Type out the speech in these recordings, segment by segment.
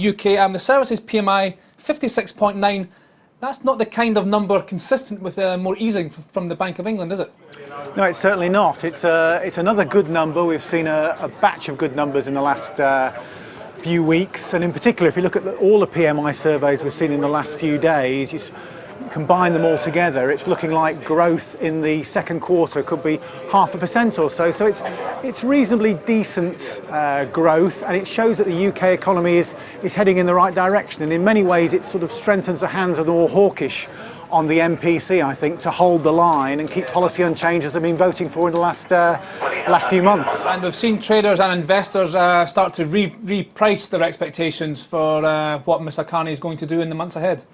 UK. The services PMI 56.9. That's not the kind of number consistent with more easing from the Bank of England, is it? No, it's certainly not. It's another good number. We've seen a batch of good numbers in the last few weeks, and in particular, if you look at all the PMI surveys we've seen in the last few days, you combine them all together, it's looking like growth in the second quarter could be 0.5% or so. So it's reasonably decent growth, and it shows that the UK economy is heading in the right direction. And in many ways, it sort of strengthens the hands of the more hawkish on the MPC, I think, to hold the line and keep policy unchanged as they've been voting for in the last few months. And we've seen traders and investors start to reprice their expectations for what Mr Carney is going to do in the months ahead.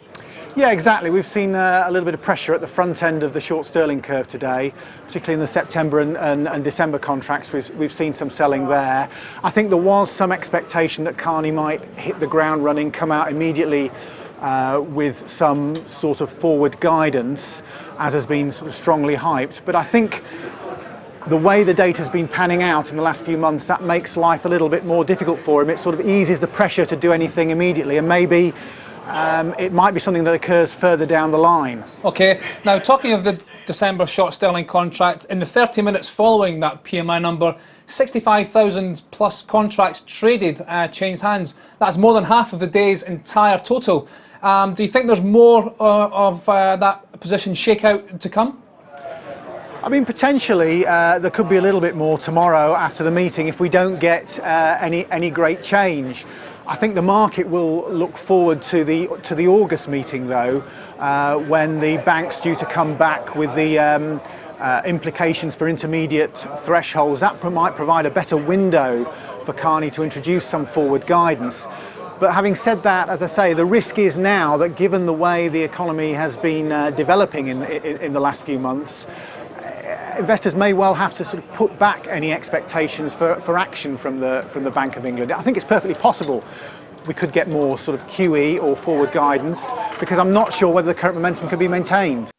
Yeah, exactly. We've seen a little bit of pressure at the front end of the short sterling curve today, particularly in the September and December contracts. We've seen some selling there. I think there was some expectation that Carney might hit the ground running, come out immediately with some sort of forward guidance, as has been sort of strongly hyped. But I think the way the data's been panning out in the last few months, that makes life a little bit more difficult for him. It sort of eases the pressure to do anything immediately, and maybe it might be something that occurs further down the line. Okay, now talking of the December short sterling contract, in the 30 minutes following that PMI number, 65,000 plus contracts traded changed hands. That's more than half of the day's entire total. Do you think there's more of that position shakeout to come? I mean, potentially there could be a little bit more tomorrow after the meeting if we don't get any great change. I think the market will look forward to the August meeting, though, when the bank's due to come back with the implications for intermediate thresholds. That might provide a better window for Carney to introduce some forward guidance. But having said that, as I say, the risk is now that given the way the economy has been developing in the last few months, investors may well have to sort of put back any expectations for action from the Bank of England. I think it's perfectly possible we could get more sort of QE or forward guidance, because I'm not sure whether the current momentum can be maintained.